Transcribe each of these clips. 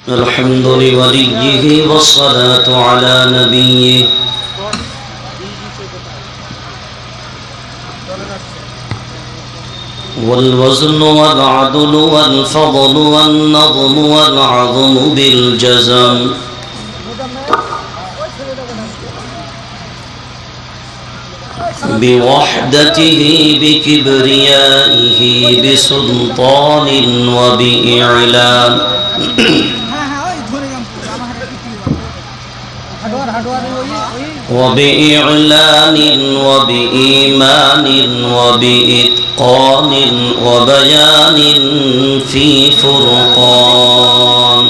الحمد لوليه والصلاة على نبيه والوزن والعدل والفضل والنظم والعظم بالجزم بوحدته بكبريائه بسلطان وبإعلام وبإعلان وبإيمان وبإتقان وبيان في فرقان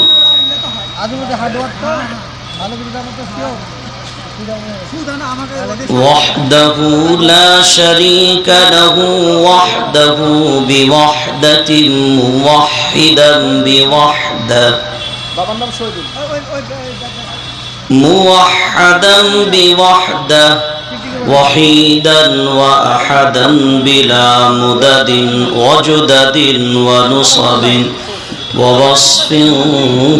وحده لا شريك له وحده بوحدة موحدا بوحده موحدا بوحده وحيدا وأحدا بلا مدد وجدد ونصب ووصف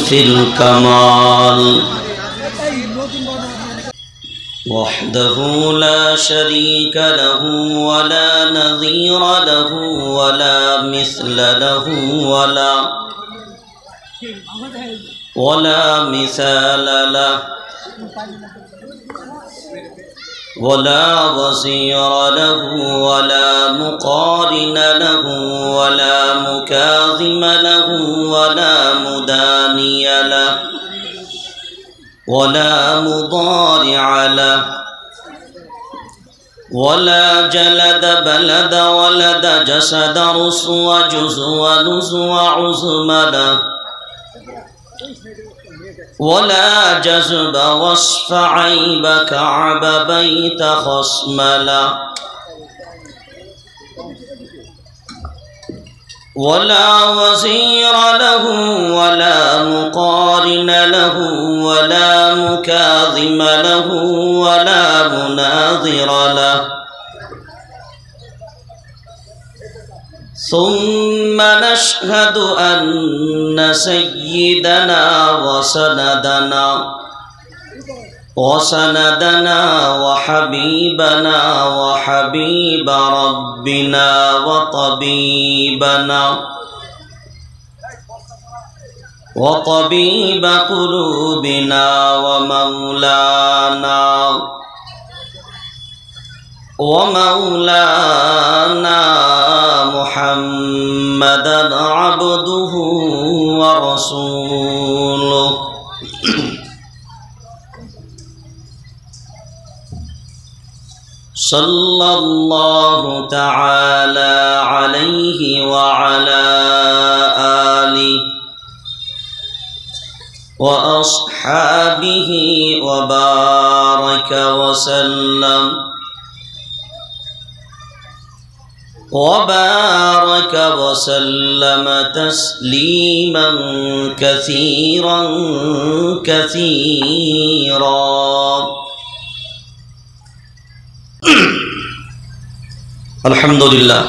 في الكمال وحده لا شريك له ولا نظير له ولا مثل له ولا مثال له ولا وزير له ولا مقارن له ولا مكاظم له ولا مداني له ولا مضارع له ولا جلد بلد ولد جسد رسو جزو نزو عزم له ولا جذب وصف عيب كعب بيت خصم له ولا وزير له ولا مقارن له ولا مكاظم له ولا مناظر له ثم نشهد أن سيدنا وسندنا وحبيبنا وحبيب ربنا وطبيب قلوبنا ومولانا محمدا عبده ورسوله صلى الله تعالى عليه وعلى آله وأصحابه وبارك وسلم تسليما كثيرا আলহামদুলিল্লাহ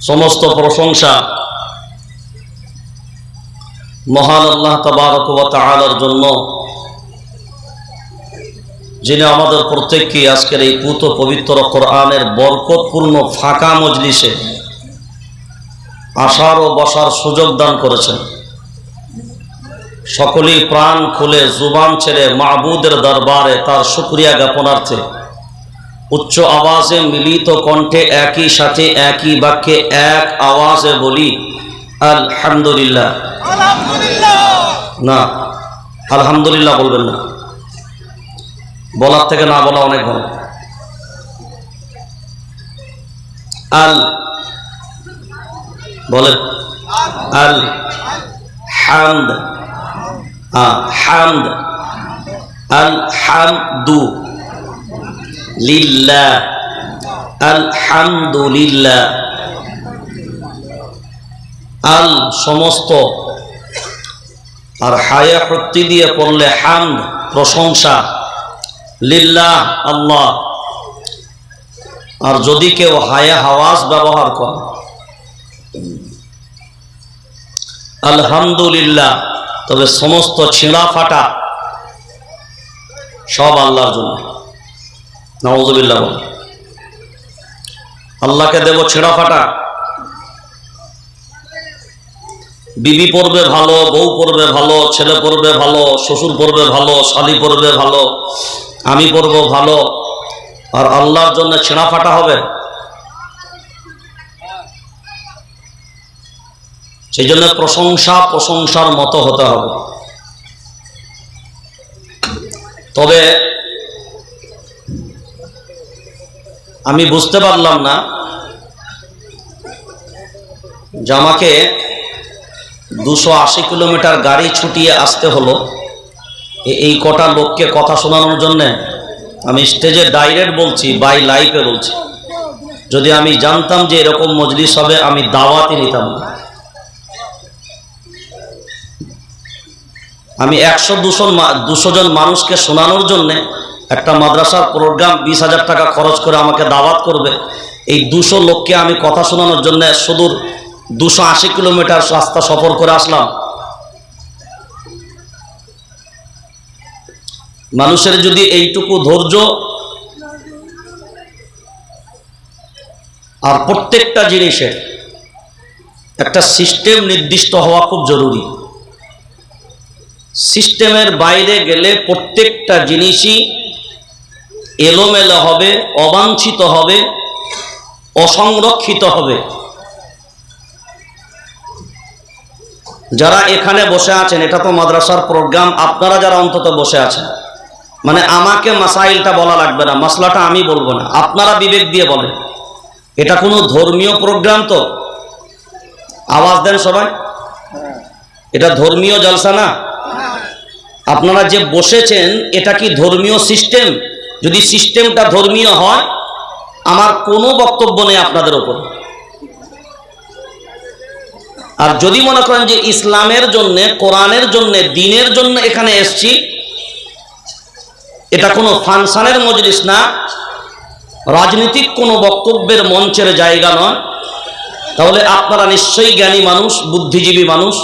সমস্ত প্রশংসা মহান আল্লাহ তাবারক ওয়া তাআলার জন্য, যিনি আমাদের প্রত্যেককে আজকের এই পুত পবিত্র কোরআনের বরকতপূর্ণ ফাঁকা মজলিসে আসার ও বসার সুযোগ দান করেছেন। সকলেই প্রাণ খুলে জুবান ছেড়ে মাবুদের দরবারে তার শুকরিয়া জ্ঞাপনার্থে উচ্চ আওয়াজে মিলিত কণ্ঠে একই সাথে একই বাক্যে এক আওয়াজে বলি আলহামদুলিল্লাহ। না, আলহামদুলিল্লাহ বলবেন না, বলার থেকে না বলা অনেক ভালো। বলেন আল হামদ, হামদ, আল হামদু লিল্লাহ, আলহামদুলিল্লাহ। আল সমস্ত, আর হায়া প্রত্যয় দিয়ে পড়লে হামদ প্রশংসা, লিল্লাহ আল্লাহ। আর যদি কেউ হায়া হাওয়াজ ব্যবহার করে আলহামদুলিল্লাহ। তবে সমস্ত ছিঁড়া ফাটা সব আল্লাহর জন্য। নাউযুবিল্লাহ। আল্লাহকে দেব ছেঁড়া ফাটা? বিবি পড়বে ভালো, বউ পড়বে ভালো, ছেলে পড়বে ভালো, শ্বশুর পড়বে ভালো, শালি পড়বে ভালো, আমি পড়বো ভালো, আর আল্লাহর জন্য ছেঁড়া ফাটা হবে? সেই জন্য প্রশংসার মতো হতে হবে। তবে আমি বুঝতে পারলাম না যে আমাকে 280 কিলোমিটার গাড়ি ছুটিয়ে আসতে হলো এই কটা লোককে কথা শোনানোর জন্যে। আমি স্টেজে ডাইরেক্ট বলছি, বাই লাইভে বলছি। যদি আমি জানতাম যে এরকম মজলিস হবে, আমি দাওয়াতই নিতাম না। আমি 100-200 জন মানুষকে শোনানোর জন্যে একটা মাদ্রাসার প্রোগ্রাম 20,000 টাকা খরচ করে আমাকে দাওয়াত করবে। এই 200 লোককে আমি কথা শোনানোর জন্য সুদূর 280 কিলোমিটার রাস্তা সফর করে আসলাম। মানুষের যদি এইটুকু ধৈর্য আর প্রত্যেকটা জিনিসের একটা সিস্টেম নির্দিষ্ট হওয়া খুব জরুরি। সিস্টেমের বাইরে গেলে প্রত্যেকটা জিনিসই এলোমেলো হবে, অবাঞ্ছিত হবে, অসংরক্ষিত হবে। যারা এখানে বসে আছেন, এটা তো মাদ্রাসার প্রোগ্রাম, আপনারা যারা অন্তত বসে আছেন, মানে আমাকে মাসাইলটা বলা লাগবে না, মাসলাটা আমি বলবো না, আপনারা বিবেক দিয়ে বলেন। এটা কোনো ধর্মীয় প্রোগ্রাম তো? আওয়াজ দেন সবাই। এটা ধর্মীয় জলসা না। আপনারা যে বসেছেন এটা কি ধর্মীয় সিস্টেম? যদি সিস্টেমটা ধর্মীয় হয়, আমার কোনো বক্তব্য নেই আপনাদের ওপর। আর যদি মনে করেন যে ইসলামের জন্য, কোরআনের জন্য, দ্বীনের জন্য এখানে এসছি, এটা কোনো ফাংশনের মজলিস না, রাজনৈতিক কোনো বক্তব্যের মঞ্চের জায়গা নয়, তাহলে আপনারা নিশ্চয়ই জ্ঞানী মানুষ, বুদ্ধিজীবী মানুষ,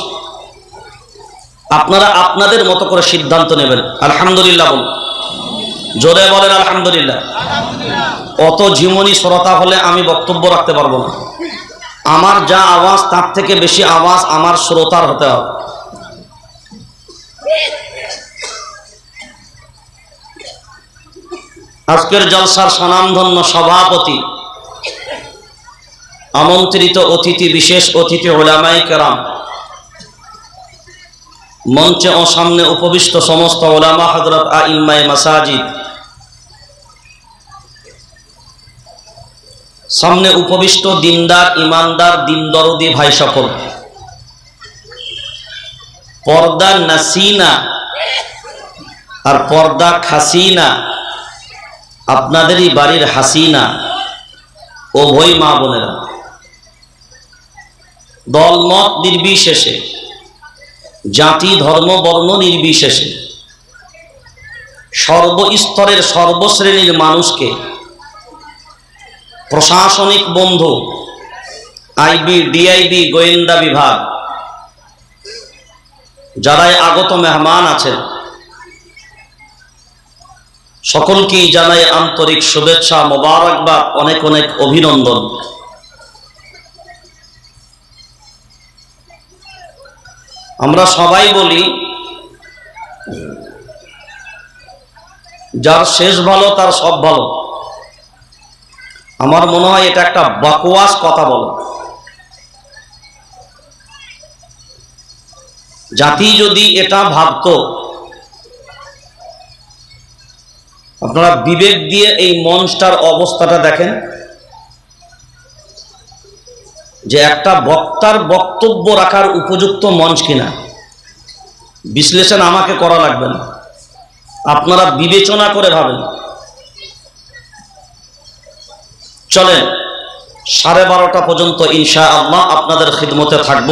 আপনারা আপনাদের মতো করে সিদ্ধান্ত নেবেন। আলহামদুলিল্লাহ বলুন, জোরে বলেন আলহামদুলিল্লাহ। অত ঝিমনি শ্রোতা হলে আমি বক্তব্য রাখতে পারবো না। আমার যা আওয়াজ তার থেকে বেশি আওয়াজ আমার শ্রোতার হতে হবে। আজকের জলসার স্বনামধন্য সভাপতি, আমন্ত্রিত অতিথি, বিশেষ অতিথি উলামায়ে কেরাম, মঞ্চে ও সামনে উপবিষ্ট সমস্ত উলামা হযরত, আইম্মায়ে মাসাজিদ, সামনে উপবিষ্ট দিনদার, ইমানদার, দিনদরদি ভাই সকল, পর্দা নাসিনা আর পর্দা খাসিনা, আপনাদেরই বাড়ির হাসিনা, উভয় মা বোনেরা, দলমত নির্বিশেষে, জাতি ধর্ম বর্ণ নির্বিশেষে, সর্বস্তরের সর্বশ্রেণীর মানুষকে, প্রশাসনিক বন্ধু, আইবি, ডিআইবি, গোয়েন্দা বিভাগ, যারাই আগত মেহমান আছেন, সকলকেই জানাই আন্তরিক শুভেচ্ছা, মোবারকবাদ, অনেক অনেক অভিনন্দন। আমরা সবাই বলি, যার শেষ ভালো তার সব ভালো। আমার মনে হয় এটা একটা বকওয়াস কথা বলো। জাতি যদি এটা ভাবতো, আপনারা বিবেক দিয়ে এই মঞ্চটার অবস্থাটা দেখেন, যে একটা বক্তার বক্তব্য রাখার উপযুক্ত মঞ্চ কিনা। বিশ্লেষণ আমাকে করা লাগবে না, আপনারা বিবেচনা করে ভাবেন। চলেন 12:30 পর্যন্ত ইনশাআল্লাহ আপনাদের খিদমতে থাকব।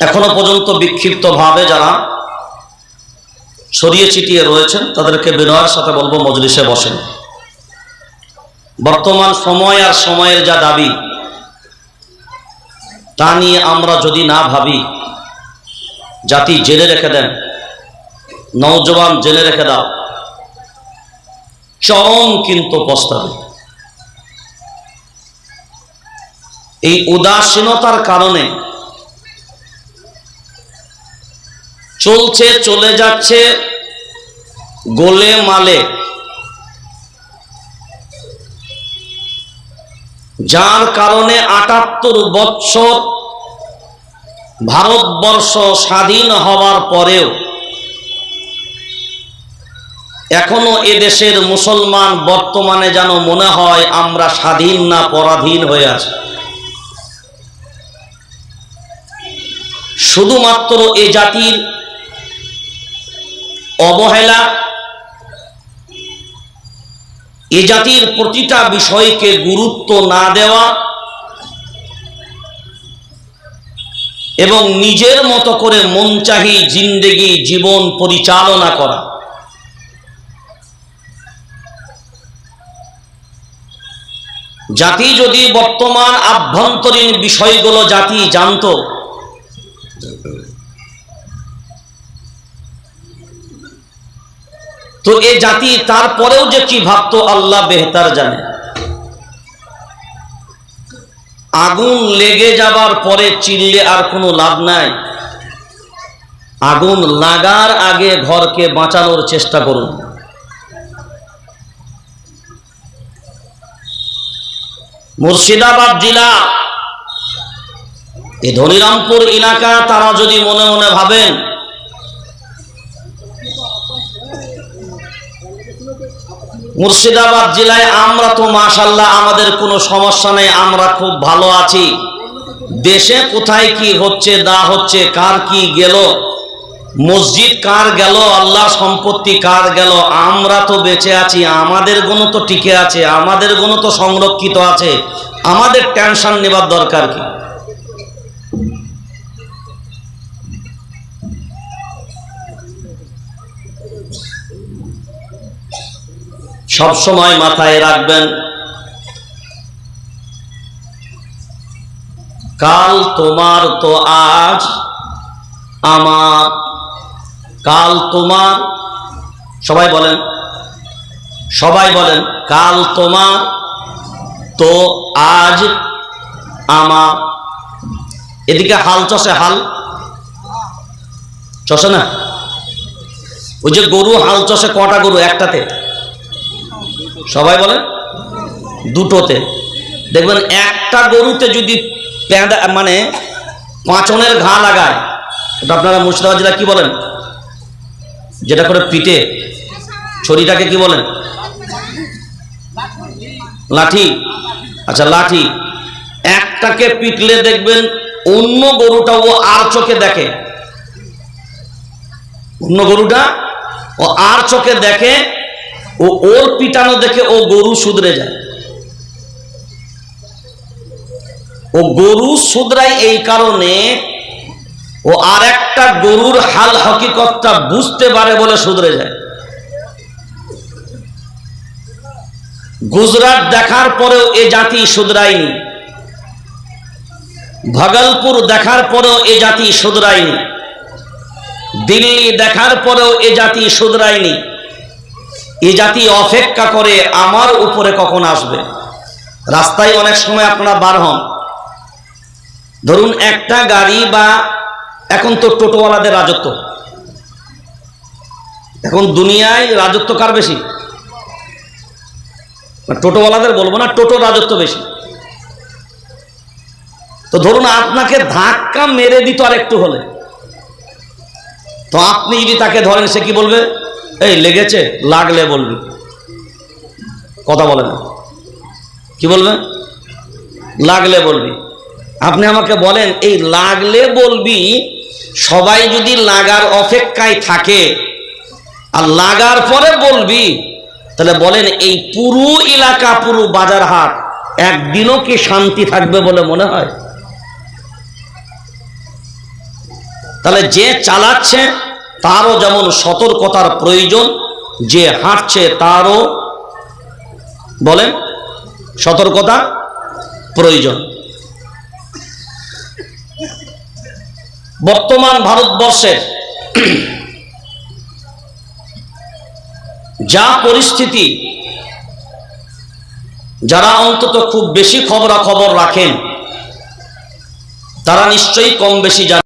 এখনো পর্যন্ত বিক্ষিপ্তভাবে যারা ছড়িয়ে ছিটিয়ে রয়েছেন তাদেরকে বিনয়ের সাথে বলবো মজলিসে বসেন। বর্তমান সময় আর সময়ের যা দাবি, তা নিয়ে আমরা যদি না ভাবি, জাতি জেনে রেখে দেন, নওজওয়ান জেনে রেখে দাও, চরম কিন্তু পস্তাবে। এই উদাসীনতার কারণে চলে যাচ্ছে গোলে মালে, যার কারণে ৭৮ বৎসর ভারতবর্ষ স্বাধীন হওয়ার পরেও এখনো এদেশের মুসলমান বর্তমানে যেন মনে হয় আমরা স্বাধীন না পরাধীন হয়ে আছি। শুধুমাত্র এ জাতির অবহেলা, এ জাতির প্রতিটা বিষয়কে গুরুত্ব না দেওয়া এবং নিজের মতো করে মনচাহি জিন্দেগি জীবন পরিচালনা করা। জাতি যদি বর্তমান আভ্যন্তরীণ বিষয়গুলো জাতি জানতো, তো এ জাতি তারপরেও যে কি ভাবতো আল্লাহ বেহতার জানে। আগুন লেগে যাবার পরে চিল্লে আর কোনো লাভ নাই, আগুন লাগার আগে ঘরকে বাঁচানোর চেষ্টা করুন। মুর্শিদাবাদ জেলা, এই ধনিরামপুর এলাকা, তারা যদি মনে মনে ভাবেন মুর্শিদাবাদ জেলায় আমরা তো মাশাআল্লাহ আমাদের কোনো সমস্যা নেই, আমরা খুব ভালো আছি, দেশে কোথায় কি হচ্ছে না হচ্ছে, কার কি গেল, মসজিদ কার গেল, আল্লাহ সম্পত্তি কার গেল, আমরা তো বেঁচে আছি, আমাদের গুণ তো টিকে আছে, আমাদের গুণ তো সংরক্ষিত আছে, আমাদের টেনশন নেবার দরকার কি? সব সময় মাথায় রাখবেন, কাল তোমার তো আজ আমার, কাল তোমার, সবাই বলেন, সবাই বলেন, কাল তোমার তো আজ আমার। এদিকে হাল চষে, হাল চষে না, ওই যে গরু হাল চষে, কটা গরু? একটাতে। সবাই বলেন দুটোতে। দেখবেন একটা গরুতে যদি মানে পাঁচনের ঘা লাগায়, ওটা আপনারা মুর্শিদাবাদ জেলা কি বলেন? যেটা করে পিটে ছড়িটাকে কি বলেন? লাঠি। আচ্ছা, লাঠি। একটাকে পিটলে দেখবেন অন্য গরুটা ও আর চোখে দেখে, অন্য গরুটা ও আর চোখে দেখে, ও ওর পিটানো দেখে ও গরু শুধরে যায়। ও গরু শুধরায় এই কারণে ও আর একটা গরুর হাল হকিকতটা বুঝতে পারে বলে শুধরে যায়। গুজরাট দেখার পরেও এ জাতি শুধরায়নি, ভাগলপুর দেখার পরেও এ জাতি শুধরায়নি, দিল্লি দেখার পরেও এ জাতি শুধরায়নি। এ জাতি অপেক্ষা করে আমার উপরে কখন আসবে। রাস্তায় অনেক সময় আপনারা বার হন, ধরুন একটা গাড়ি, বা এখন তো টোটোওয়ালাদের রাজত্ব, এখন দুনিয়ায় রাজত্ব কার বেশি? টোটোওয়ালাদের বলবো না, টোটোর রাজত্ব বেশি। তো ধরুন আপনাকে ধাক্কা মেরে দিত আর একটু হলে, তো আপনি যদি তাকে ধরেন, সে কি বলবে? এই লেগেছে, লাগলে বলবি। কথা বলে না, কি বলবে? লাগলে বলবি। আপনি আমাকে বলেন, এই লাগলে বলবি, সবাই যদি লাগার অপেক্ষায় থাকে আর লাগার পরে বলবি, তাহলে বলেন এই পুরো এলাকা, পুরো বাজার হাট একদিনও কি শান্তি থাকবে বলে মনে হয়? তাহলে যে চালাচ্ছে তারও যেমন সতর্কতার প্রয়োজন, যে হাঁটছে তারও বলেন সতর্কতা প্রয়োজন। বর্তমান ভারতবর্ষের যা পরিস্থিতি, যারা অন্তত খুব বেশি খবরাখবর রাখেন তারা নিশ্চয়ই কম বেশি জানেন।